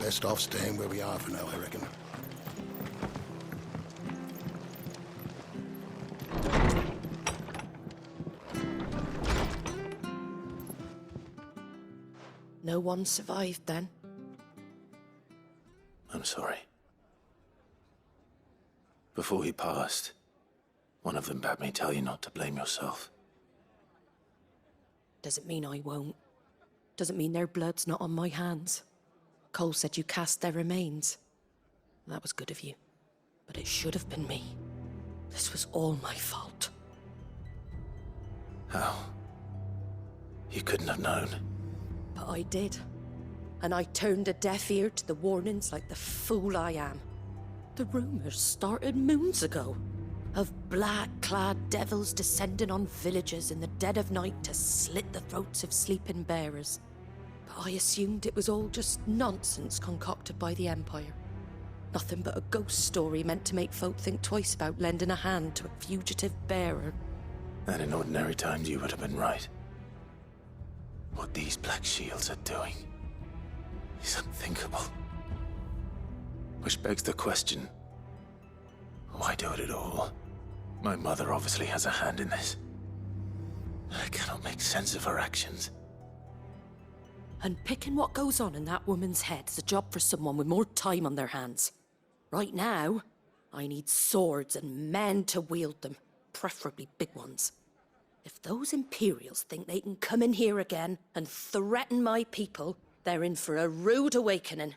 Best off staying where we are for now, I reckon. No one survived then? I'm sorry. Before he passed, one of them bade me tell you not to blame yourself. Doesn't mean I won't. Doesn't mean their blood's not on my hands. Cole said you cast their remains. That was good of you. But it should have been me. This was all my fault. How? You couldn't have known. But I did. And I turned a deaf ear to the warnings like the fool I am. The rumors started moons ago. Of black-clad devils descending on villages in the dead of night to slit the throats of sleeping bearers. But I assumed it was all just nonsense concocted by the Empire. Nothing but a ghost story meant to make folk think twice about lending a hand to a fugitive bearer. And in ordinary times you would have been right. What these Black Shields are doing is unthinkable. Which begs the question, why do it at all? My mother obviously has a hand in this. I cannot make sense of her actions. And picking what goes on in that woman's head is a job for someone with more time on their hands. Right now, I need swords and men to wield them, preferably big ones. If those Imperials think they can come in here again and threaten my people, they're in for a rude awakening.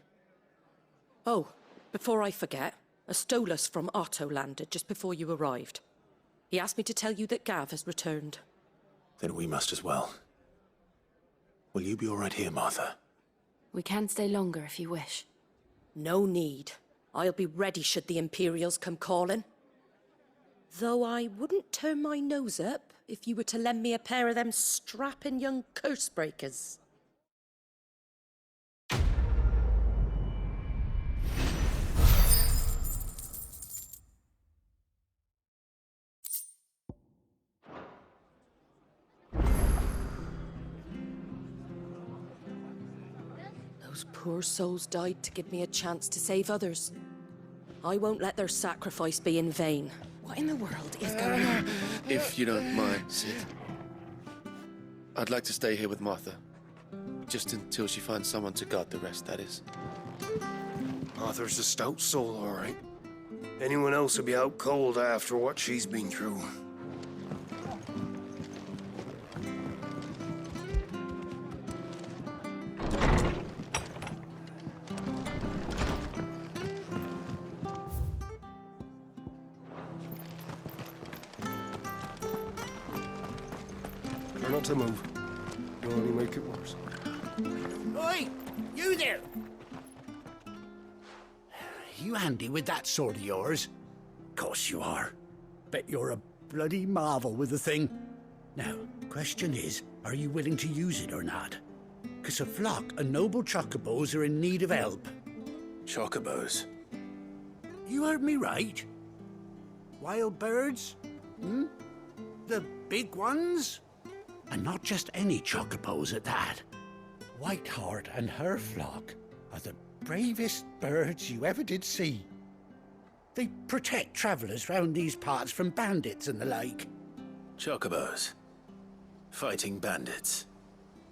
Oh, before I forget, a Stolas from Otto landed just before you arrived. He asked me to tell you that Gav has returned. Then we must as well. Will you be all right here, Martha? We can stay longer if you wish. No need. I'll be ready should the Imperials come calling. Though I wouldn't turn my nose up if you were to lend me a pair of them strapping young curse breakers. Those poor souls died to give me a chance to save others. I won't let their sacrifice be in vain. What in the world is going on? If you don't mind, Cid. I'd like to stay here with Martha. Just until she finds someone to guard the rest, that is. Martha's a stout soul, all right. Anyone else would be out cold after what she's been through. Try not to move. You'll only make it worse. Oi! You there! You handy with that sword of yours? Course you are. Bet you're a bloody marvel with the thing. Now, question is, are you willing to use it or not? 'Cause a flock of noble chocobos are in need of help. Chocobos? You heard me right. Wild birds? The big ones? And not just any chocobos at that. Whiteheart and her flock are the bravest birds you ever did see. They protect travellers round these parts from bandits and the like. Chocobos? Fighting bandits?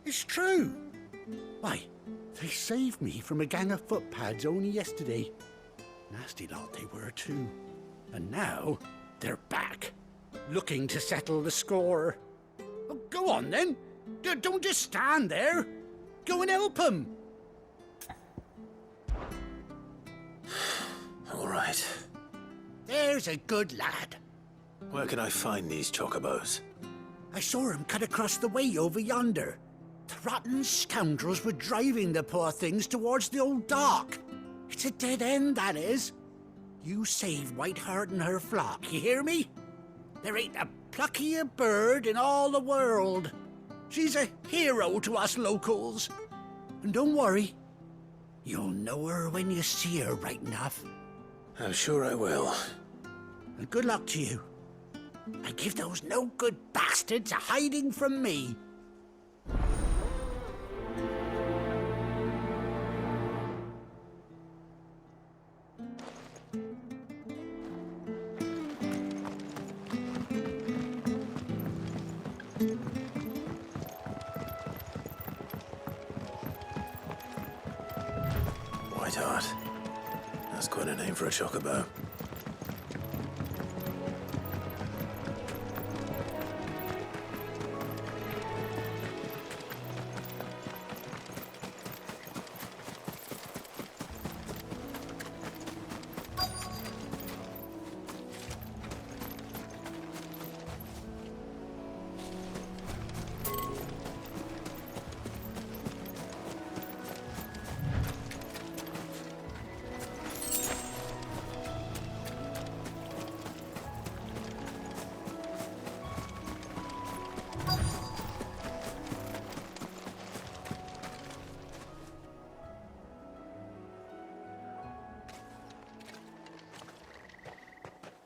It's true. Why, they saved me from a gang of footpads only yesterday. Nasty lot they were too. And now they're back, looking to settle the score. Oh, go on then. Don't just stand there. Go and help them. All right. There's a good lad. Where can I find these chocobos? I saw him cut across the way over yonder. The rotten scoundrels were driving the poor things towards the old dock. It's a dead end, that is. You save Whiteheart and her flock, you hear me? There ain't a pluckier bird in all the world. She's a hero to us locals. And don't worry, you'll know her when you see her right enough. I'm sure I will. And good luck to you. And give those no-good bastards a hiding from me. Sweetheart. That's quite a name for a chocobo.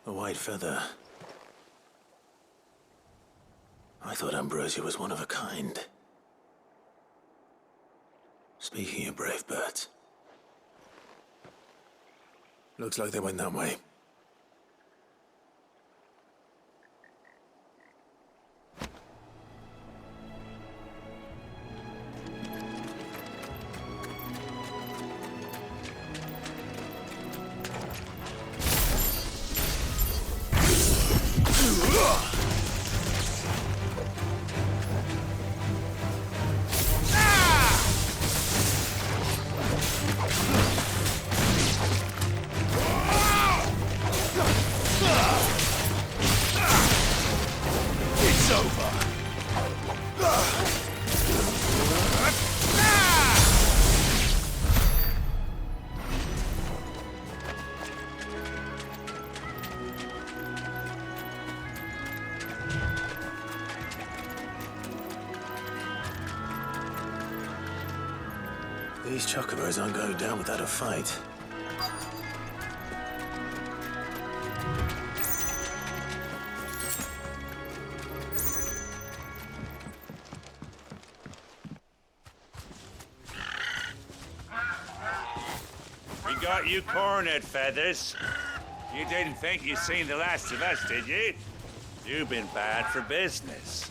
A white feather. I thought Ambrosia was one of a kind. Speaking of brave birds. Looks like they went that way. These chocobos aren't going down without a fight. We got you cornered, Feathers. You didn't think you'd seen the last of us, did you? You've been bad for business.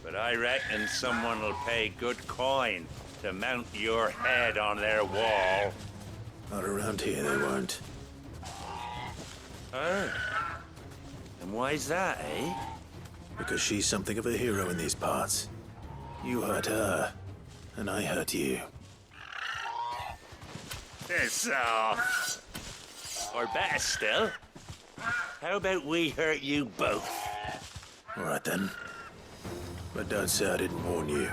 But I reckon someone will pay good coin to mount your head on their wall. Not around here, they won't. Oh. And why's that, eh? Because she's something of a hero in these parts. You hurt her, and I hurt you. Piss off. Or better still, how about we hurt you both? All right then. But don't say I didn't warn you.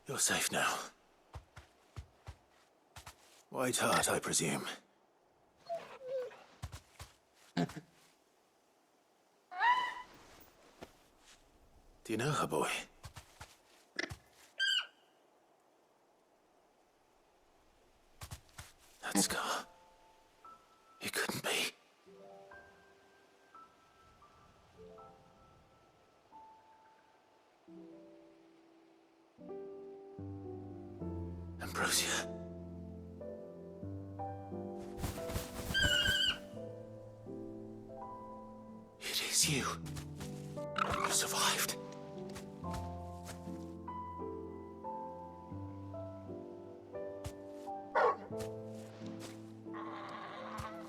You're safe now. White Hart, I presume. Do you know her, boy? That scar. It couldn't be. Ambrosia. It is you. You survived.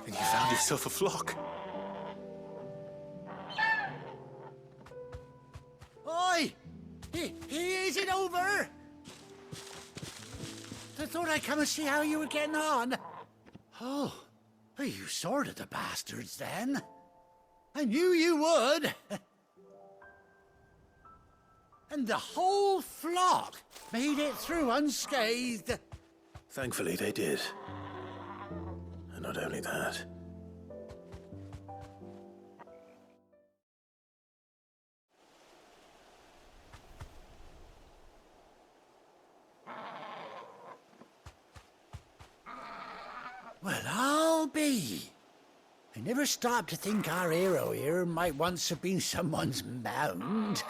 And you found yourself a flock. Oi! Is it over? I thought I'd come and see how you were getting on. Oh, you sorted the bastards then. I knew you would. And the whole flock made it through unscathed. Thankfully, they did. And not only that. Well, I'll be. I never stopped to think our hero here might once have been someone's mound.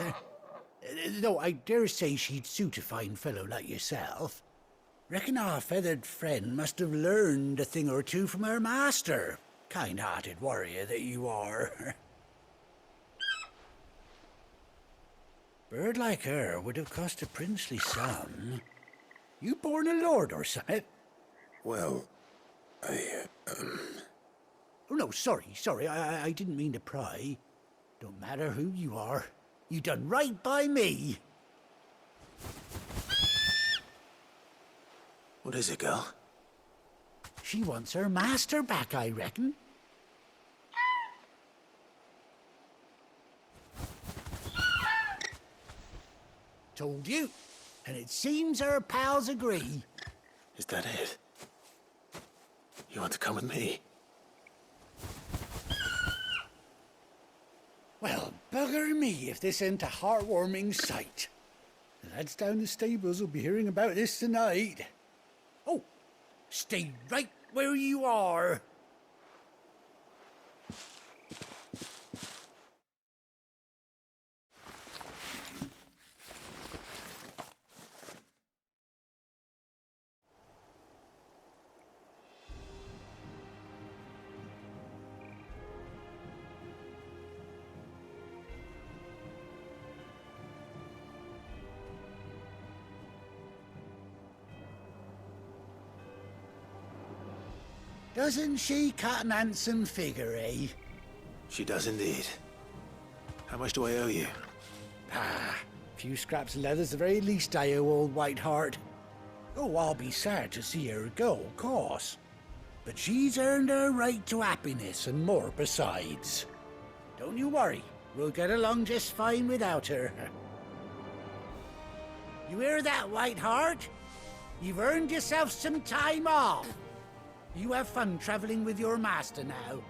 Though I dare say she'd suit a fine fellow like yourself. Reckon our feathered friend must have learned a thing or two from her master. Kind-hearted warrior that you are. Bird like her would have cost a princely sum. You born a lord or something? Well, Oh, no, sorry. I didn't mean to pry. Don't matter who you are. You done right by me. What is it, girl? She wants her master back, I reckon. Told you. And it seems her pals agree. Is that it? You want to come with me? Well, bugger me if this ain't a heartwarming sight. The lads down the stables will be hearing about this tonight. Oh, stay right where you are. Doesn't she cut an handsome figure, eh? She does indeed. How much do I owe you? A few scraps of leather's the very least I owe old White Hart. Oh, I'll be sad to see her go, of course. But she's earned her right to happiness and more besides. Don't you worry, we'll get along just fine without her. You hear that, White Hart? You've earned yourself some time off. You have fun traveling with your master now.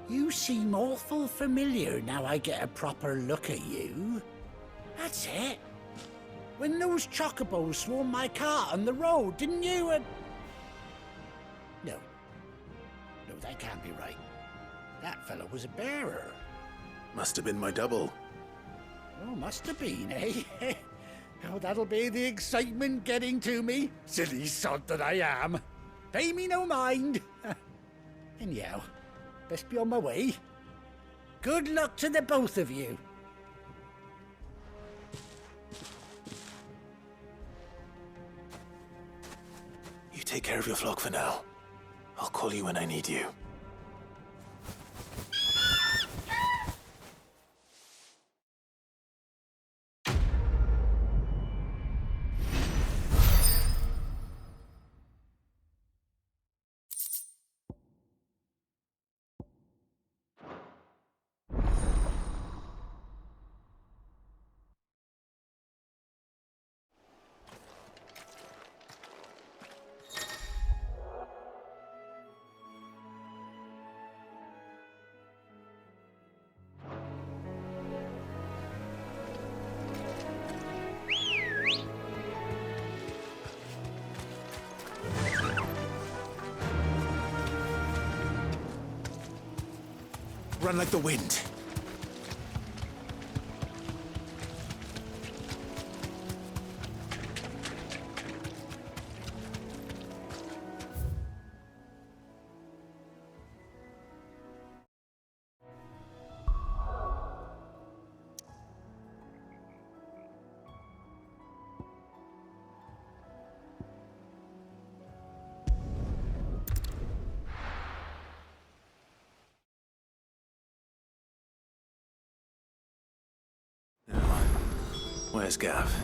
You seem awful familiar now I get a proper look at you. That's it. When those chocobos swarmed my cart on the road, didn't you? No, that can't be right. That fellow was a bearer. Must have been my double. Oh, must have been, eh? Oh, that'll be the excitement getting to me. Silly sod that I am. Pay me no mind. Anyhow, best be on my way. Good luck to the both of you. You take care of your flock for now. I'll call you when I need you. Run like the wind. Where's Gav?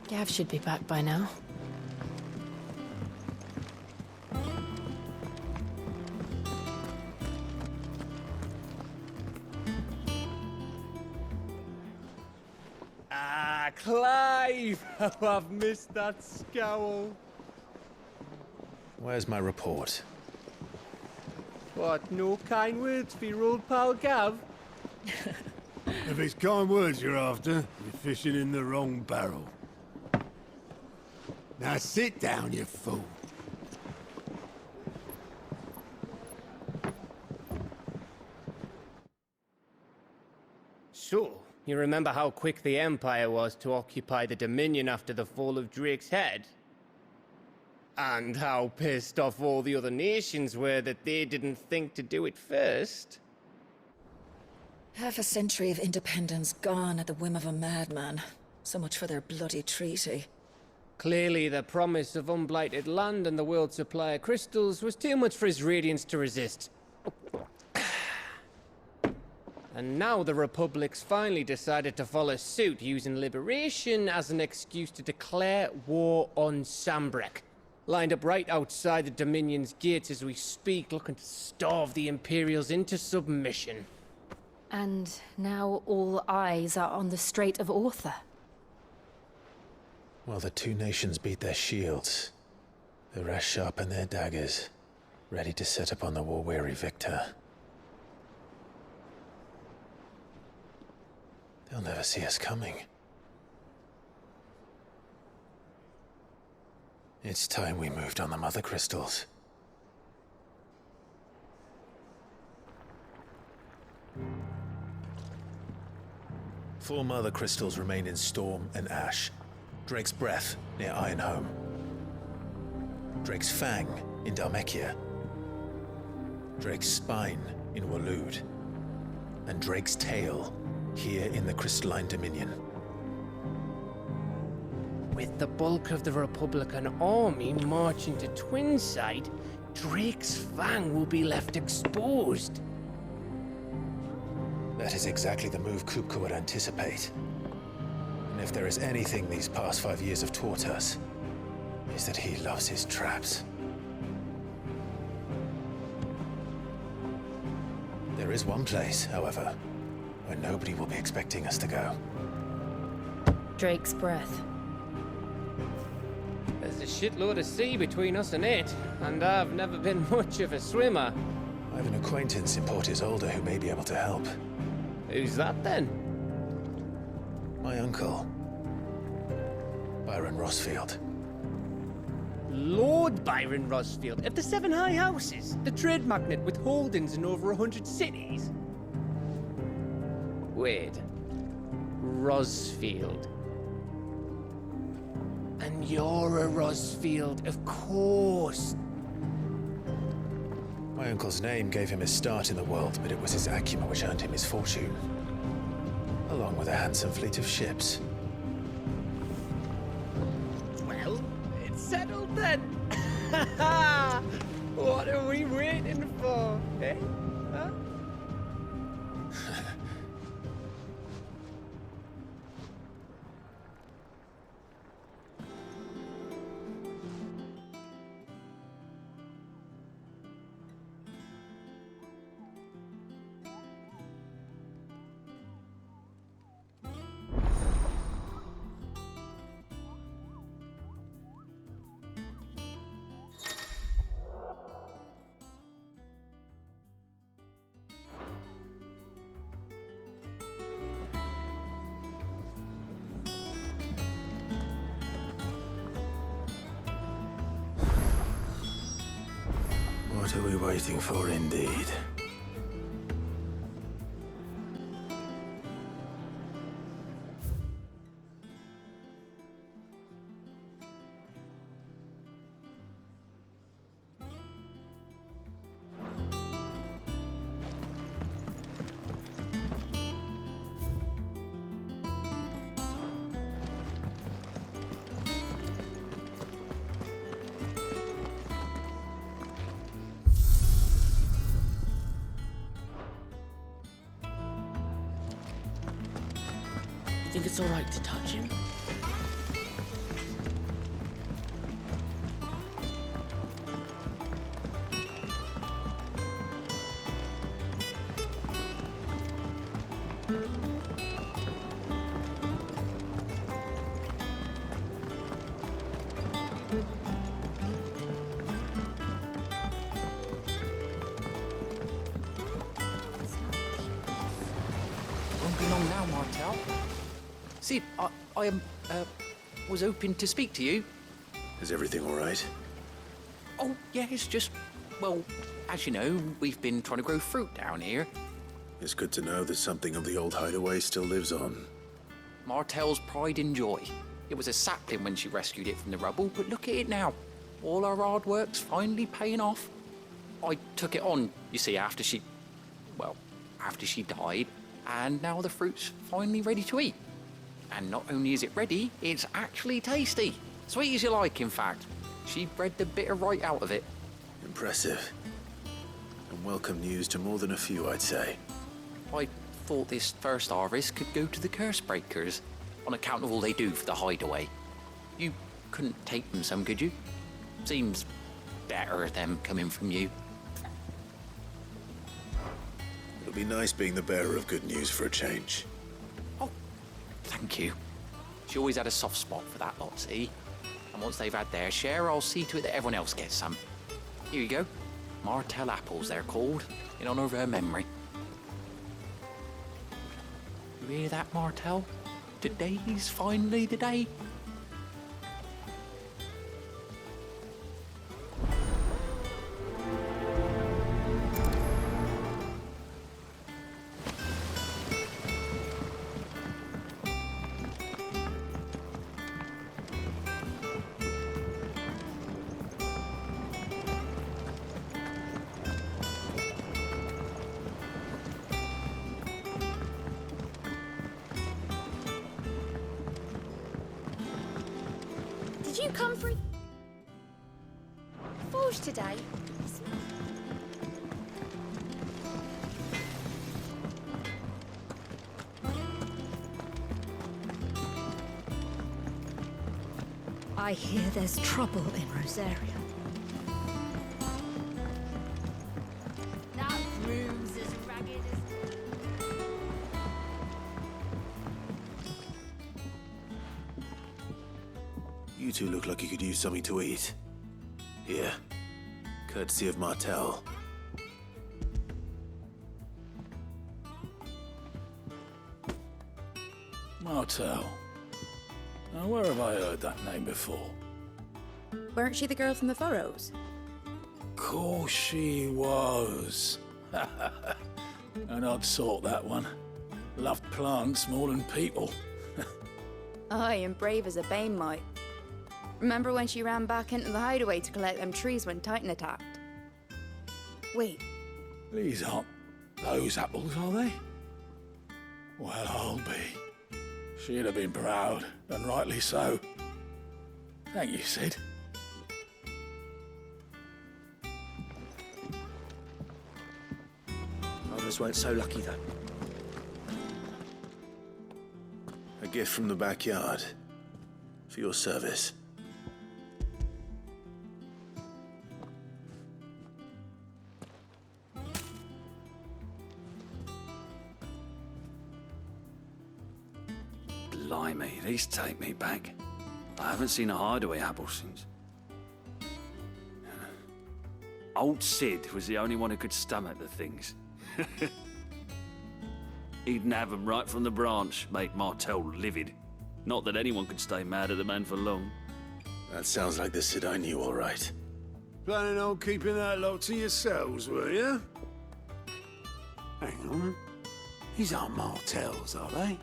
Gav should be back by now. Ah, Clive! How I've missed that scowl. Where's my report? What, no kind words for your old pal Gav? If it's kind words you're after, you're fishing in the wrong barrel. Now sit down, you fool. So, you remember how quick the Empire was to occupy the Dominion after the fall of Drake's head? And how pissed off all the other nations were that they didn't think to do it first? Half a century of independence gone at the whim of a madman. So much for their bloody treaty. Clearly, the promise of unblighted land and the world's supply of crystals was too much for his radiance to resist. And now the Republic's finally decided to follow suit, using liberation as an excuse to declare war on Sambrek. Lined up right outside the Dominion's gates as we speak, looking to starve the Imperials into submission. And now all eyes are on the Strait of Ortha. While the two nations beat their shields, the rest sharpen their daggers, ready to set upon the war-weary victor. They'll never see us coming. It's time we moved on the Mother Crystals. Four Mother Crystals remain in Storm and Ash. Drake's Breath near Ironhome. Drake's Fang in Dhalmekia. Drake's Spine in Waloed. And Drake's Tail here in the Crystalline Dominion. With the bulk of the Republican army marching to Twinside, Drake's Fang will be left exposed. That is exactly the move Kupka would anticipate. And if there is anything these past 5 years have taught us, is that he loves his traps. There is one place, however, where nobody will be expecting us to go. Drake's Breath. There's a shitload of sea between us and it, and I've never been much of a swimmer. I have an acquaintance in Port Isolde who may be able to help. Who's that then? My uncle, Byron Rosfield. Lord Byron Rosfield of the Seven High Houses, the trade magnate with holdings in over 100 cities. Wait. Rosfield. And you're a Rosfield, of course. My uncle's name gave him his start in the world, but it was his acumen which earned him his fortune. Along with a handsome fleet of ships. Well, it's settled then. What are we waiting for, eh? Huh? What are we waiting for, indeed? Think it's all right to touch him? Won't be long now, Martel. Sid, I was hoping to speak to you. Is everything all right? Oh, yeah, it's just, well, as you know, we've been trying to grow fruit down here. It's good to know that something of the old hideaway still lives on. Martel's pride and joy. It was a sapling when she rescued it from the rubble, but look at it now. All our hard work's finally paying off. I took it on, you see, after she died, and now the fruit's finally ready to eat. And not only is it ready, it's actually tasty. Sweet as you like, in fact. She bred the bitter right out of it. Impressive. And welcome news to more than a few, I'd say. I thought this first harvest could go to the curse breakers, on account of all they do for the hideaway. You couldn't take them some, could you? Seems better them coming from you. It'll be nice being the bearer of good news for a change. Oh, thank you. She always had a soft spot for that lot, see? And once they've had their share, I'll see to it that everyone else gets some. Here you go. Martel apples, they're called, in honor of her memory. You hear that, Martel? Today's finally the day. Did you come for Forge today? I hear there's trouble in Rosaria. That room's as ragged as... You two look like you could use something to eat. Here. Courtesy of Martel. Martel. Now, where have I heard that name before? Weren't she the girl from the Furrows? Course she was. An odd sort, that one. Loved plants more than people. Aye, and brave as a bane mite. Remember when she ran back into the hideaway to collect them trees when Titan attacked? Wait, These aren't those apples, are they? Well, I'll be. She'd have been proud, and rightly so. Thank you, Sid. Others weren't so lucky, though. A gift from the backyard. For your service. Blimey, these take me back. I haven't seen a hideaway apple since. Old Sid was the only one who could stomach the things. He'd nab them right from the branch, make Martell livid. Not that anyone could stay mad at the man for long. That sounds like the Sid I knew, all right. Planning on keeping that lot to yourselves, were you? Hang on. These aren't Martells, are they?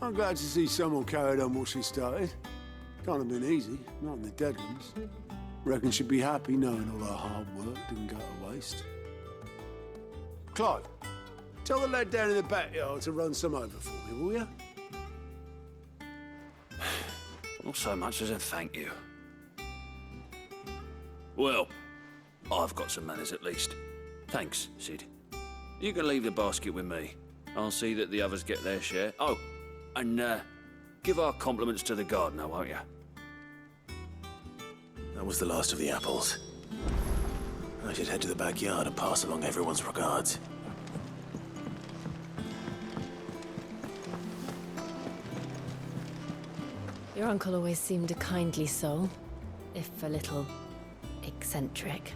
I'm glad to see someone carried on what she started. Can't have been easy, not in the Deadlands. Reckon she'd be happy knowing all her hard work didn't go to waste. Clive, tell the lad down in the backyard to run some over for me, will you? Not so much as a thank you. Well, I've got some manners at least. Thanks, Sid. You can leave the basket with me. I'll see that the others get their share. Oh, and give our compliments to the gardener, won't you? That was the last of the apples. I should head to the backyard and pass along everyone's regards. Your uncle always seemed a kindly soul, if a little eccentric.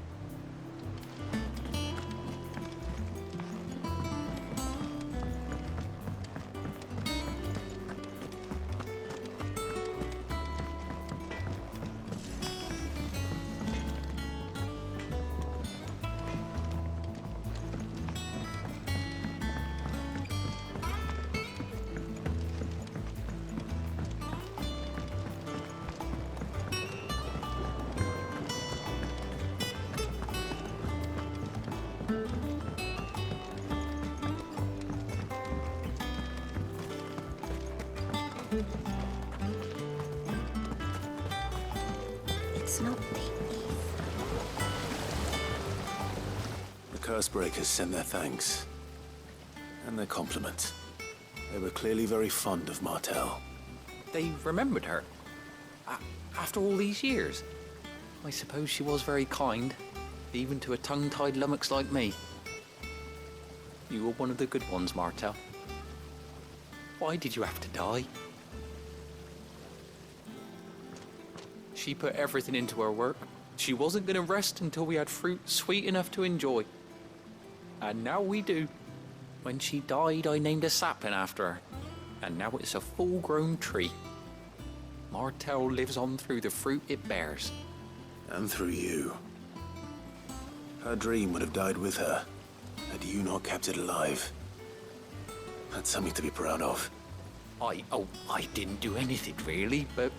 it's not The Cursebreakers send their thanks. And their compliments. They were clearly very fond of Martell. They remembered her. After all these years. I suppose she was very kind, even to a tongue-tied lummox like me. You were one of the good ones, Martell. Why did you have to die? She put everything into her work. She wasn't going to rest until we had fruit sweet enough to enjoy. And now we do. When she died, I named a sapling after her. And now it's a full-grown tree. Martell lives on through the fruit it bears. And through you. Her dream would have died with her, had you not kept it alive. That's something to be proud of. I didn't do anything really, but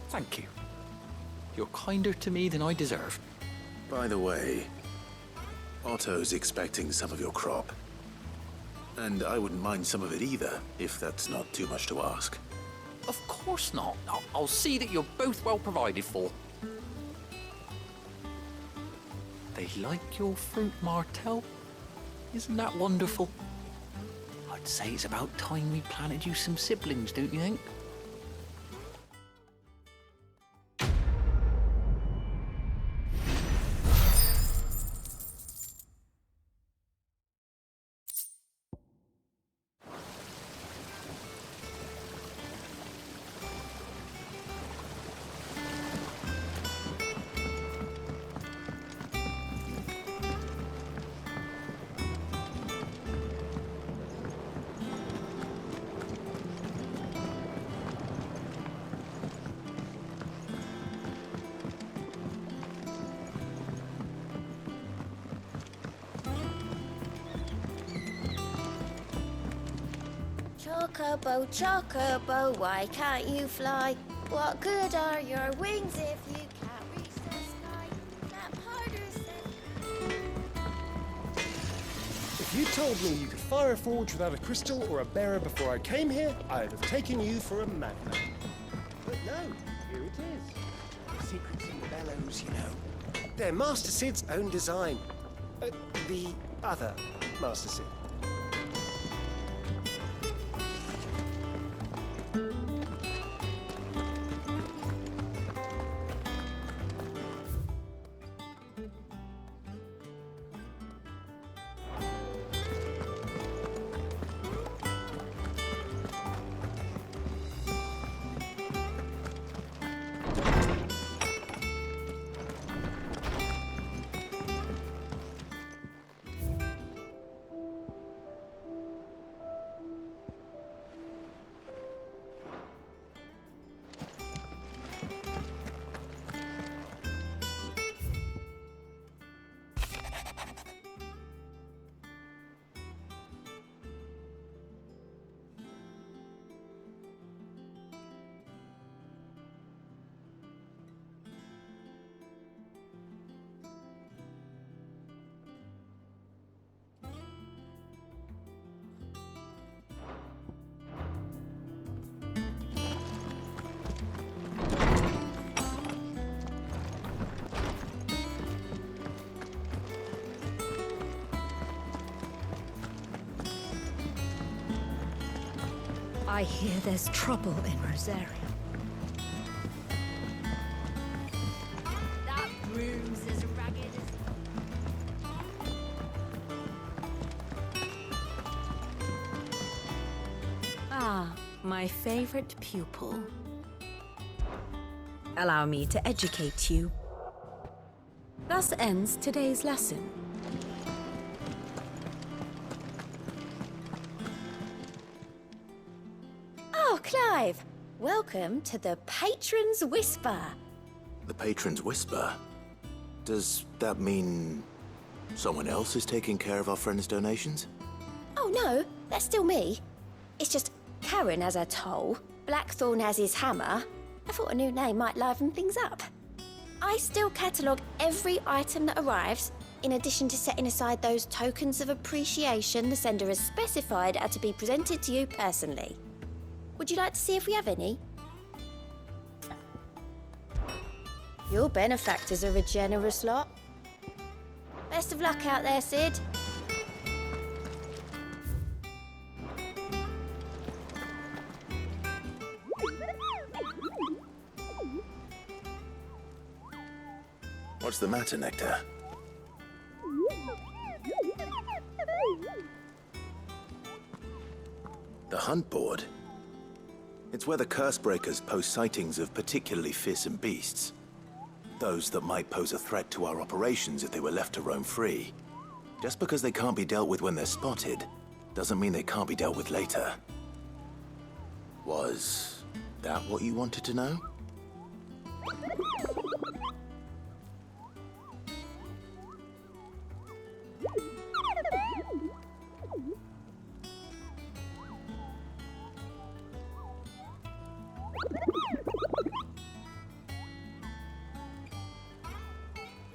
thank you. You're kinder to me than I deserve. By the way, Otto's expecting some of your crop. And I wouldn't mind some of it either, if that's not too much to ask. Of course not. I'll see that you're both well provided for. They like your fruit, Martell. Isn't that wonderful? I'd say it's about time we planted you some siblings, don't you think? Chocobo, chocobo, why can't you fly? What good are your wings if you can't reach the sky? That harder said. If you told me you could fire a forge without a crystal or a bearer before I came here, I'd have taken you for a madman. But no, here it is. Secrets in the bellows, you know. They're Master Sid's own design. The other Master Sid. I hear there's trouble in Rosaria. That room's as ragged as. Ah, my favorite pupil. Allow me to educate you. Thus ends today's lesson. Oh, Clive! Welcome to the Patron's Whisper. The Patron's Whisper? Does that mean someone else is taking care of our friend's donations? Oh no, that's still me. It's just Karen has her toll, Blackthorn has his hammer. I thought a new name might liven things up. I still catalogue every item that arrives, in addition to setting aside those tokens of appreciation the sender has specified are to be presented to you personally. Would you like to see if we have any? Your benefactors are a generous lot. Best of luck out there, Sid. What's the matter, Nectar? The hunt board? It's where the Cursebreakers post sightings of particularly fearsome beasts. Those that might pose a threat to our operations if they were left to roam free. Just because they can't be dealt with when they're spotted, doesn't mean they can't be dealt with later. Was that what you wanted to know?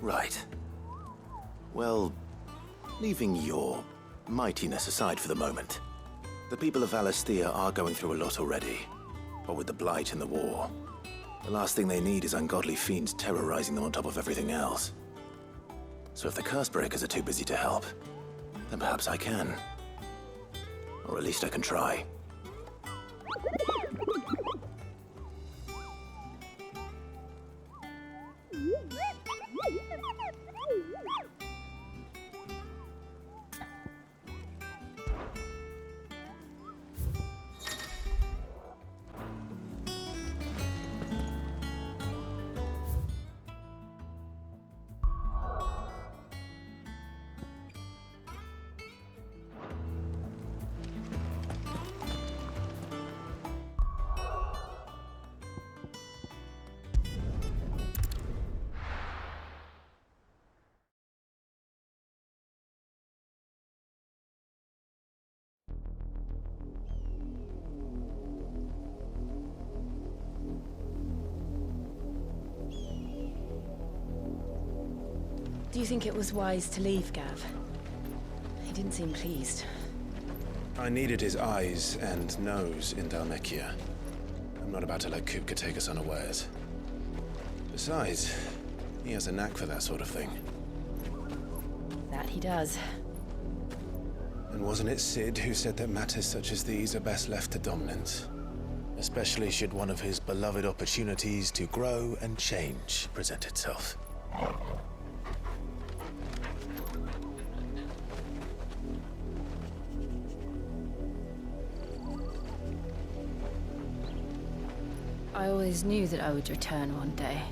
Right. Well, leaving your mightiness aside for the moment, the people of Valisthea are going through a lot already. What with the Blight and the war, the last thing they need is ungodly fiends terrorizing them on top of everything else. So if the Cursebreakers are too busy to help, then perhaps I can. Or at least I can try. Do you think it was wise to leave, Gav? He didn't seem pleased. I needed his eyes and nose in Dhalmekia. I'm not about to let Kupka take us unawares. Besides, he has a knack for that sort of thing. That he does. And wasn't it Sid who said that matters such as these are best left to dominance? Especially should one of his beloved opportunities to grow and change present itself. I always knew that I would return one day.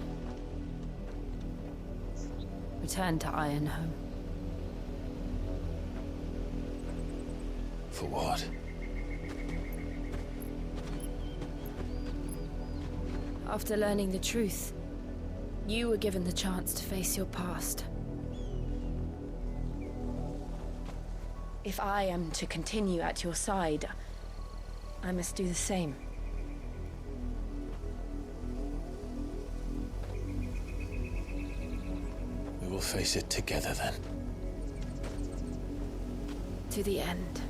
Return to Ironhome. For what? After learning the truth, you were given the chance to face your past. If I am to continue at your side, I must do the same. We will face it together then. To the end.